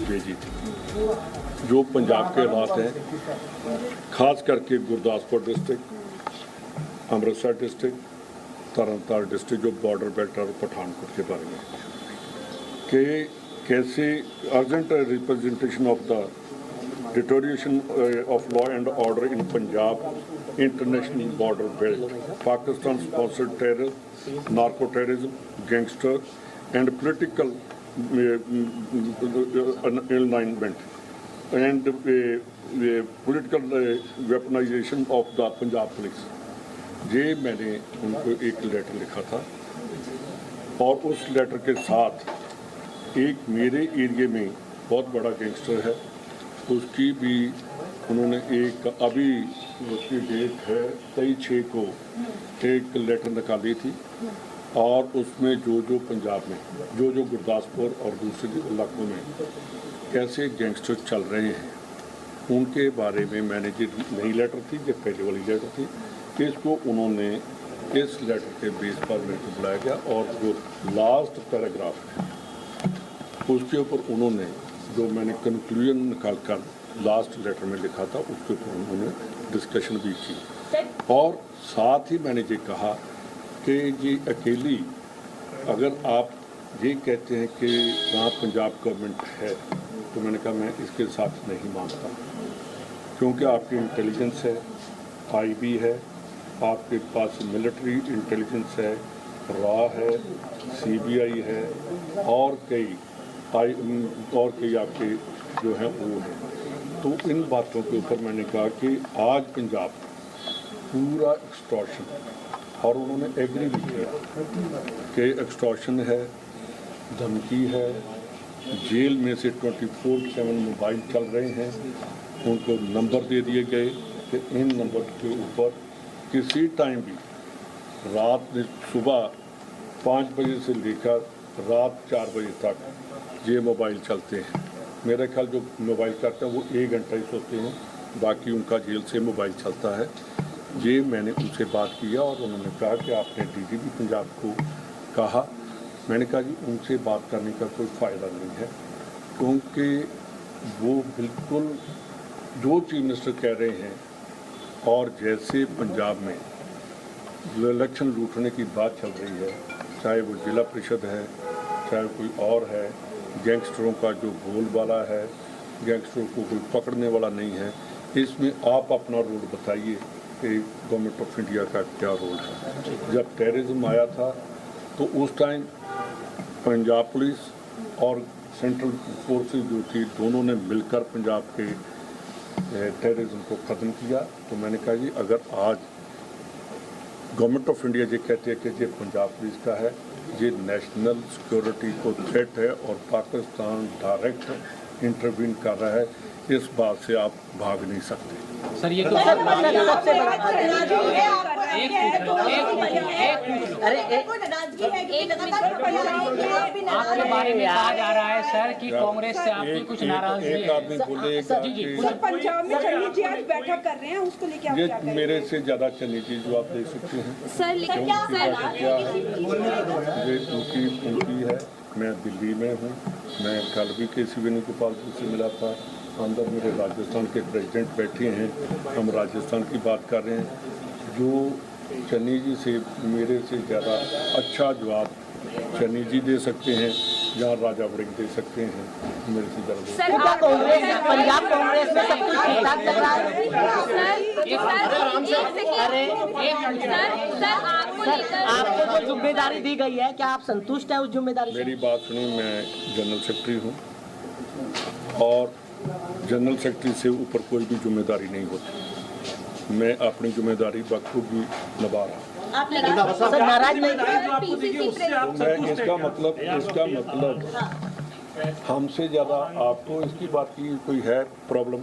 भेजी थी। जो पंजाब के हालात हैं, ख़ास करके Gurdaspur district, Amritsar district, Tarn Taran district जो बॉर्डर बेल्ट और पठानकोट के बारे में, कि कैसे urgent representation of the deterioration of law and order in Punjab international border belt, Pakistan sponsored terror, narco terrorism, gangster and political alignment and political weaponization of the Punjab police. ये मैंने उनको एक लेटर लिखा था और उस लेटर के साथ एक मेरे एरिया में बहुत बड़ा गैंगस्टर है, उसकी भी उन्होंने एक, अभी उसकी डेट है 23/6 को एक लेटर निकाली थी और उसमें जो पंजाब में जो गुरदासपुर और दूसरे इलाकों में कैसे गैंगस्टर चल रहे हैं उनके बारे में मैंने जो नई लेटर थी, जो पहले वाली लेटर थी, इसको उन्होंने इस लेटर के बेस पर मेरे को बुलाया गया और जो लास्ट पैराग्राफ है उसके ऊपर उन्होंने जो मैंने कंक्लूजन निकाल कर लास्ट लेटर में लिखा था उसके ऊपर उन्होंने डिस्कशन भी की और साथ ही मैंने ये कहा कि ये अकेली, अगर आप ये कहते हैं कि वहाँ पंजाब गवर्नमेंट है तो मैंने कहा मैं इसके साथ नहीं मानता, क्योंकि आपकी इंटेलिजेंस है, आईबी है, आपके पास मिलिट्री इंटेलिजेंस है, रॉ है, सीबीआई है और कई आपके जो हैं वो है। तो इन बातों के ऊपर मैंने कहा कि आज पंजाब पूरा एक्सटॉर्शन, और उन्होंने एग्री भी किया कि एक्सटॉर्शन है, धमकी है, जेल में से 24/7 मोबाइल चल रहे हैं, उनको नंबर दे दिए गए कि इन नंबर के ऊपर किसी टाइम भी रात सुबह 5 बजे से लेकर रात 4 बजे तक ये मोबाइल चलते हैं। मेरा ख्याल जो मोबाइल करते हैं वो 1 घंटा ही सोते हैं, बाकी उनका जेल से मोबाइल चलता है। ये मैंने उनसे बात किया और उन्होंने कहा कि आपने डीजीपी पंजाब को कहा। मैंने कहा जी उनसे बात करने का कोई फ़ायदा नहीं है, क्योंकि वो बिल्कुल जो चीफ मिनिस्टर कह रहे हैं और जैसे पंजाब में इलेक्शन लूटने की बात चल रही है, चाहे वो जिला परिषद है, चाहे कोई और है, गैंगस्टरों का जो बोलबाला है, गैंगस्टरों को कोई पकड़ने वाला नहीं है, इसमें आप अपना रोल बताइए कि गवर्नमेंट ऑफ इंडिया का क्या रोल है। जब टेररिज्म आया था तो उस टाइम पंजाब पुलिस और सेंट्रल फोर्सेस जो थी दोनों ने मिलकर पंजाब के टेररिज्म को ख़त्म किया। तो मैंने कहा जी अगर आज गवर्नमेंट ऑफ इंडिया ये कहती है कि ये पंजाब पुलिस का है, ये नेशनल सिक्योरिटी को थ्रेट है और पाकिस्तान डायरेक्ट इंटरवीन कर रहा है, इस बात से आप भाग नहीं सकते। सर ये तो आपके बारे में कहा जा रहा है सर कि कांग्रेस से आपकी कुछ नाराजगी है। एक आदमी बोलेगा कि पंजाब में चन्नी जी आज बैठक कर रहे हैं, उसको लेके आप क्या कहेंगे? मेरे से ज़्यादा चन्नी जी जवाब दे सकते हैं सर क्या है, ये उनकी है। मैं दिल्ली में हूँ, मैं कल भी केसी वेणुगोपाल जी से मिला था, अंदर मेरे राजस्थान के प्रेसिडेंट बैठे हैं, हम राजस्थान की बात कर रहे हैं। जो चन्नी जी से मेरे से ज़्यादा अच्छा जवाब चन्नी जी दे सकते हैं या राजा वड़िंग दे सकते हैं, मेरे से ज़्यादा। सर पंजाब कांग्रेस में सब कुछ ठीक ठाक चल रहा है। आपको जो जिम्मेदारी दी गई है क्या आप संतुष्ट हैं उस जिम्मेदारी से? मेरी बात सुनी, मैं जनरल सेक्रेटरी हूँ और जनरल सेक्रेटरी से ऊपर कोई भी जिम्मेदारी नहीं होती। मैं अपनी जिम्मेदारी बखूबी निभा रहा हूँ। सर नाराज नहीं? मैं इसका मतलब हमसे ज़्यादा आपको इसकी बात की कोई है प्रॉब्लम?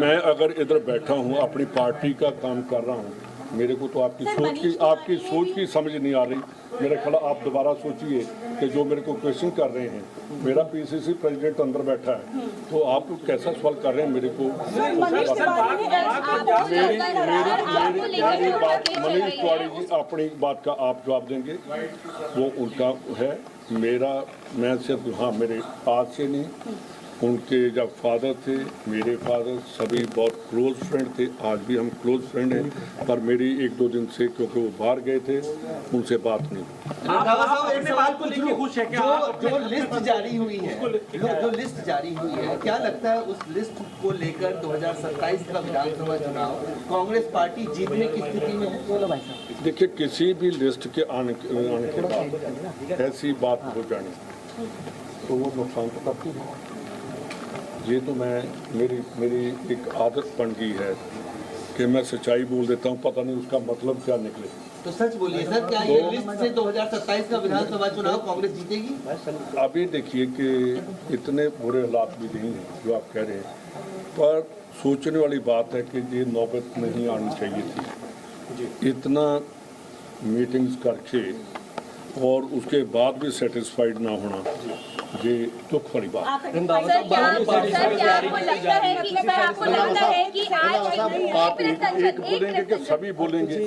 मैं अगर इधर बैठा हूँ अपनी पार्टी का काम कर रहा हूँ, मेरे को तो आपकी सोच की समझ नहीं आ रही। मेरे ख्याल आप दोबारा सोचिए कि जो मेरे को क्वेश्चन कर रहे हैं, मेरा पीसीसी प्रेसिडेंट अंदर बैठा है, तो आप कैसा सवाल कर रहे हैं मेरे को? मेरी बात मनीष तिवारी जी अपनी बात का आप जवाब देंगे, वो उनका है। मैं सिर्फ हाँ मेरे आज से नहीं, उनके जब फादर थे, मेरे फादर सभी बहुत क्लोज फ्रेंड थे, आज भी हम क्लोज फ्रेंड हैं, पर मेरी 1-2 दिन से क्योंकि वो बाहर गए थे उनसे बात नहीं। रंधावा साहब एक सवाल पूछूं, जो लिस्ट जारी हुई है, जो लिस्ट जारी हुई है, क्या लगता है उस लिस्ट को लेकर 2027 का विधानसभा चुनाव कांग्रेस पार्टी जीतने की स्थिति में है? देखिए, किसी भी लिस्ट के आने के बाद ऐसी बात हो जानी तो वो नुकसान तो करती है। ये तो मेरी एक आदत बन गई है कि मैं सच्चाई बोल देता हूँ, पता नहीं उसका मतलब क्या निकले। तो सच बोलिए सर, क्या ये लिस्ट से 2027 का विधानसभा चुनाव कांग्रेस जीतेगी? अभी देखिए कि इतने बुरे हालात भी नहीं हैं जो आप कह रहे हैं, पर सोचने वाली बात है कि ये नौबत नहीं आनी चाहिए थी। इतना मीटिंग्स करके और उसके बाद भी सेटिस्फाइड ना होना, ये दुख वाली बात है। आप एक बोलेंगे कि सभी बोलेंगे,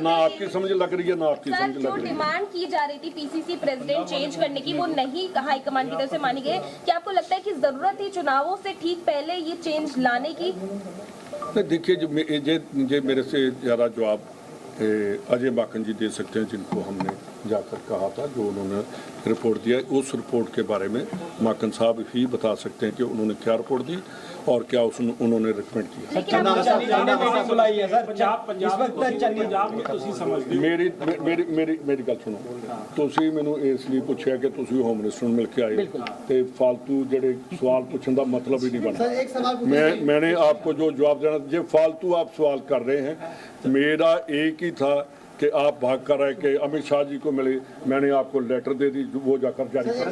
ना आपकी समझ लग रही है ना आपकी समझ लग रही है। डिमांड की जा रही थी पीसीसी प्रेसिडेंट चेंज करने की, वो नहीं हाईकमान की तरफ से मानी गई। क्या आपको लगता है कि जरूरत थी चुनावों से ठीक पहले ये चेंज लाने की? देखिए, जो मेरे से ज़्यादा जवाब अजय माकन जी दे सकते हैं, जिनको हमने जाकर कहा था, जो उन्होंने रिपोर्ट दिया, उस रिपोर्ट के बारे में माकन साहब ही बता सकते हैं कि उन्होंने क्या रिपोर्ट दी और क्या उन्होंने रिकमेंड किया। मेरी गल सुनो, तुसी मैनू इसलिए पूछा कि तुसी होम मिनिस्टर मिल के आए तो फालतू जेडे सवाल पूछने का मतलब ही नहीं बना। मैंने आपको जो जवाब देना, जो फालतू आप सवाल कर रहे हैं, मेरा एक ही था कि आप भाग कर रहे कि अमित शाह जी को मिले, मैंने आपको लेटर दे दी, वो जाकर जारी कर।